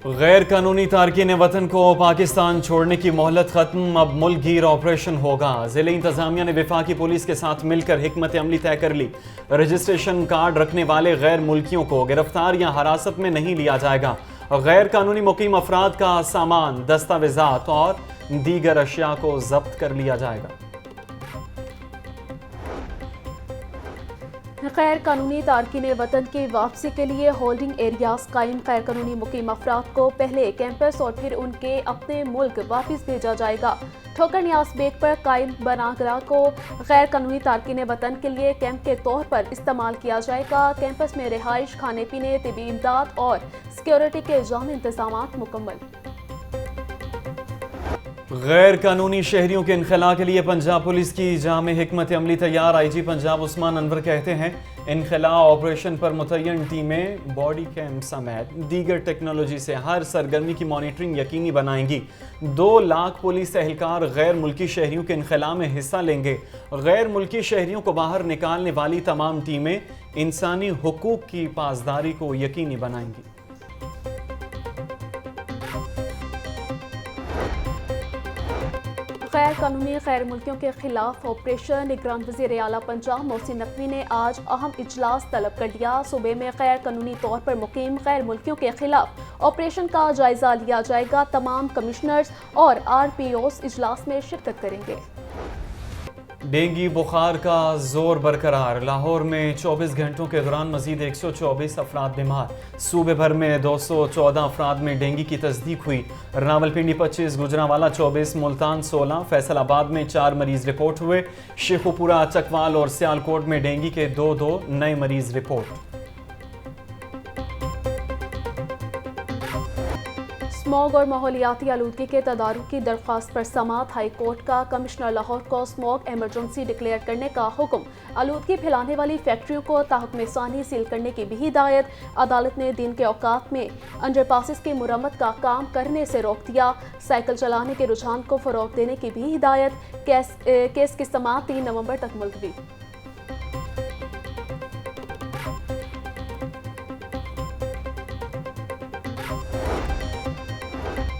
गैर कानूनी तारकीन वतन को पाकिस्तान छोड़ने की मोहलत खत्म, अब मुल्क गिर ऑपरेशन होगा। जिले इंतजामिया ने वफाकी पुलिस के साथ मिलकर हिकमत अमली तय कर ली। रजिस्ट्रेशन कार्ड रखने वाले गैर मुल्कियों को गिरफ्तार या हिरासत में नहीं लिया जाएगा। गैर कानूनी मुकीम अफराद का सामान, दस्तावेजात और दीगर अशिया को जब्त कर लिया जाएगा। गैर कानूनी तारकीन वतन की वापसी के लिए होल्डिंग एरियाज कायम। गैर कानूनी मुकीम अफराद को पहले कैंपस और फिर उनके अपने मुल्क वापस भेजा जाएगा। ठोकर न्याज बेग पर कायम बनागरा को गैर कानूनी तारकीन वतन के लिए कैंप के तौर पर इस्तेमाल किया जाएगा। कैंपस में रिहाइश, खाने पीने, तिबी इमदाद और सिक्योरिटी के जाम इंतजाम मुकम्मल। गैर कानूनी शहरियों के इनखला के लिए पंजाब पुलिस की जामे हिकमत अमली तैयार। IG पंजाब उस्मान अनवर कहते हैं, इनखला ऑपरेशन पर मुतय्यन टीमें बॉडी कैम समेत दीगर टेक्नोलॉजी से हर सरगर्मी की मॉनिटरिंग यकीनी बनाएंगी। 2 लाख पुलिस एहलकार गैर मुल्की शहरियों के इनखला में हिस्सा लेंगे। गैर मुल्की शहरियों को बाहर निकालने वाली तमाम टीमें इंसानी हुकूक की पासदारी को यकीनी बनाएंगी। गैर कानूनी गैर मुल्कियों के खिलाफ ऑपरेशन। निगरान वज़ीर आला पंजाब मोहसिन नकवी ने आज अहम इजलास तलब कर लिया। सूबे में गैर कानूनी तौर पर मुकीम गैर मुल्कियों के खिलाफ ऑपरेशन का जायजा लिया जाएगा। तमाम कमिश्नर्स और RPOs इजलास में शिरकत करेंगे। डेंगू बुखार का जोर बरकरार। लाहौर में 24 घंटों के दौरान मजीद 124 अफराद बीमार। सूबे भर में 214 अफराद में डेंगू की तस्दीक हुई। रावलपिंडी 25, गुजरांवाला 24, मुल्तान 16, फैसलाबाद में 4 मरीज रिपोर्ट हुए। शेखुपुरा, चकवाल और सियालकोट में डेंगू के 2 नए मरीज रिपोर्ट। स्मॉग और माहौलियाती आलूदगी के तदारुक की दरख्वास्त पर समाअत। हाई कोर्ट का कमिश्नर लाहौर को स्मॉग एमरजेंसी डिक्लेयर करने का हुक्म। आलूदगी फैलाने वाली फैक्ट्रियों को ताहुक्म सानी सील करने की भी हिदायत। अदालत ने दिन के औकात में अंडरपासिस की मुरम्मत का काम करने से रोक दिया। साइकिल चलाने के रुझान को फरोग देने की भी हिदायत। केस की समाअत 3 नवंबर तक मुलतवी।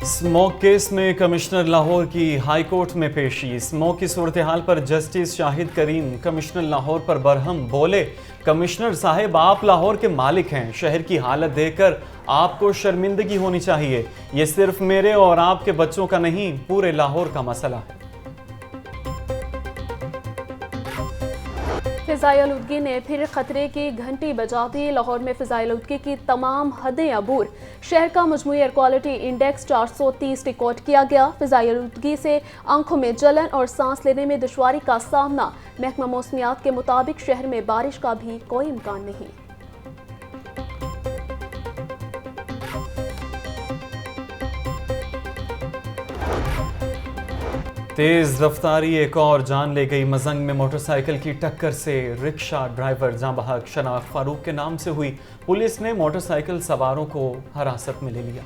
स्मोक केस में कमिश्नर लाहौर की हाई कोर्ट में पेशी। स्मोक की सूरत हाल पर जस्टिस शाहिद करीम कमिश्नर लाहौर पर बरहम बोले, कमिश्नर साहब आप लाहौर के मालिक हैं। शहर की हालत देखकर आपको शर्मिंदगी होनी चाहिए। ये सिर्फ मेरे और आपके बच्चों का नहीं, पूरे लाहौर का मसला है। फिजाई आलूदगी ने फिर खतरे की घंटी बजा दी। लाहौर में फिजाई आलूदगी की तमाम हदें अबूर। शहर का मजमूई एयर क्वालिटी इंडेक्स 430 रिकॉर्ड किया गया। फिजाई आलूदगी से आंखों में जलन और सांस लेने में दुश्वारी का सामना। महकमा मौसमियात के मुताबिक शहर में बारिश का भी कोई इम्कान नहीं। तेज रफ्तारी एक और जान ले गई। मजंग में मोटरसाइकिल की टक्कर से रिक्शा ड्राइवर जाँ बहक शनाख्त फारूक के नाम से हुई। पुलिस ने मोटरसाइकिल सवारों को हिरासत में ले लिया।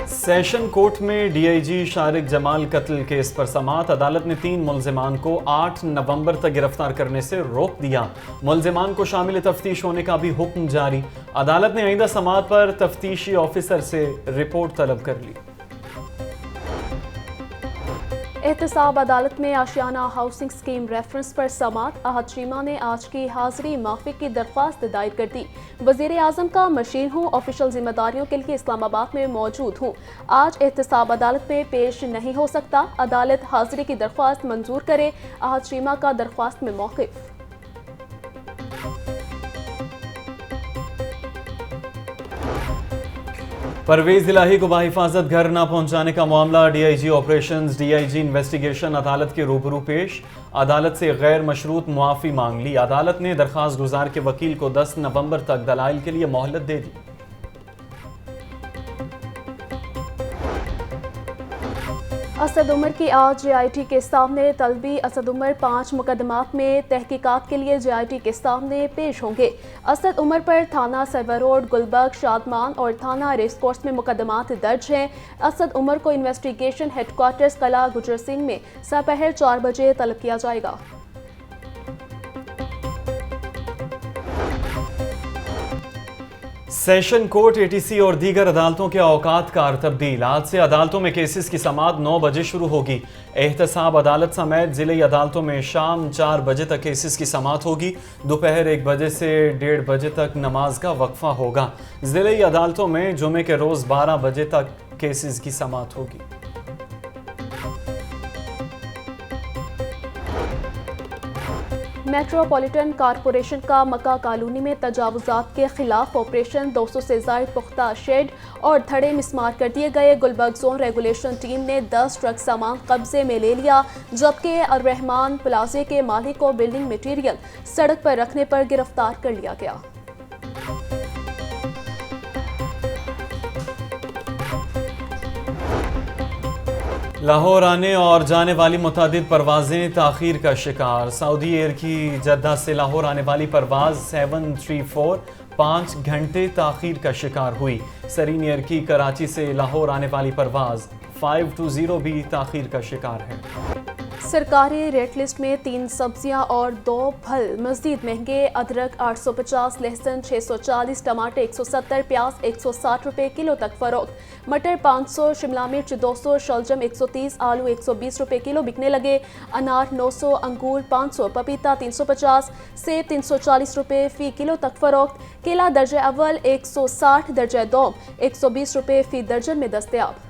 सेशन कोर्ट में DIG शारिक जमाल कत्ल केस पर समाअत। अदालत ने 3 मुल्जिमान को 8 नवंबर तक गिरफ्तार करने से रोक दिया। मुल्जिमान को शामिल तफ्तीश होने का भी हुक्म जारी। अदालत ने आइंदा समाअत पर तफ्तीशी ऑफिसर से रिपोर्ट तलब कर ली। एहतसाब अदालत में आशियाना हाउसिंग स्कीम रेफरेंस पर समाअत। अहद शीमा ने आज की हाजिरी माफी की दरख्वास्त दायर कर दी। वजीर आजम का मशीन हूँ, ऑफिशियल जिम्मेदारियों के लिए इस्लामाबाद में मौजूद हूँ। आज एहतसाब अदालत में पेश नहीं हो सकता। अदालत हाजिरी की दरख्वास्त मंजूर करे। अहद शीमा का दरख्वास्त में मौक़िफ़। परवेज इलाही को बाहिफाजत घर न पहुंचाने का मामला। DIG ऑपरेशंस, DIG इन्वेस्टिगेशन अदालत के रूबरू पेश। अदालत से गैर मशरूत मुआफ़ी मांग ली। अदालत ने दरख्वास्त गुजार के वकील को 10 नवंबर तक दलाइल के लिए मोहलत दे दी। असद उमर की आज JIT के सामने तलबी। असद उमर 5 मुकदमात में तहकीकात के लिए JIT के सामने पेश होंगे। असद उमर पर थाना सर्वर रोड, गुलबर्ग, शादमान और थाना रेसकोर्स में मुकदमात दर्ज हैं। असद उमर को इन्वेस्टिगेशन हेडक्वार्टर्स कला गुजर सिंह में दोपहर 4 बजे तलब किया जाएगा। सेशन कोर्ट, एटीसी और दीगर अदालतों के औकात कार तब्दील। आज से अदालतों में केसेस की समाअत 9 बजे शुरू होगी। एहतसाब अदालत समेत जिले अदालतों में शाम 4 बजे तक केसेस की समाअत होगी। दोपहर 1 बजे से 1:30 बजे तक नमाज का वक्फा होगा। जिले अदालतों में जुमे के रोज 12 बजे तक केसेस की समाअत होगी। मेट्रोपॉलिटन कॉरपोरेशन का मक्का कॉलोनी में तजावुजात के खिलाफ ऑपरेशन 200 से ज़ायद पुख्ता शेड और धड़े मिसमार कर दिए गए। गुलबर्ग जोन रेगुलेशन टीम ने 10 ट्रक सामान कब्जे में ले लिया, जबकि रहमान प्लाजे के मालिक को बिल्डिंग मटीरियल सड़क पर रखने पर गिरफ्तार कर लिया गया। लाहौर आने और जाने वाली मुतादिद परवाजें ताखीर का शिकार। सऊदी एयर की जद्दा से लाहौर आने वाली परवाज 734 5 घंटे ताखीर का शिकार हुई। सरीन एयर की कराची से लाहौर आने वाली परवाज 520 भी ताखीर का शिकार है। सरकारी रेट लिस्ट में 3 सब्जियां और 2 फल मज़ीद महंगे। अदरक 850, लहसुन 640, टमाटर 170, प्याज 160 रुपये किलो तक फरोख्त। मटर 500, शिमला मिर्च 200, शलजम 130, आलू 120 रुपये किलो बिकने लगे। अनार 900, अंगूर 500, पपीता 350, सेब 340 रुपये फ़ी किलो तक फरोख्त। केला दर्जे अव्वल 160, दर्जे दो 120 रुपये फ़ी दर्जन में दस्तयाब।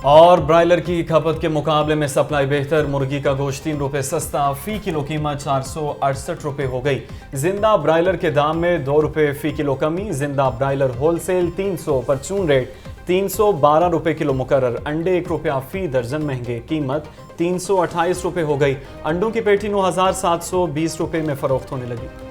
और ब्रायलर की खपत के मुकाबले में सप्लाई बेहतर। मुर्गी का गोश्त 3 रुपये सस्ता, फी किलो कीमत 468 रुपये हो गई। जिंदा ब्रायलर के दाम में 2 रुपये फी किलो कमी। जिंदा ब्रायलर होलसेल 300, परचून रेट 312 रुपये किलो मुकर्रर। अंडे 1 रुपया फी दर्जन महंगे, कीमत 328 रुपये हो गई। अंडों की पेटी 9720 रुपये में फरोख्त होने लगी।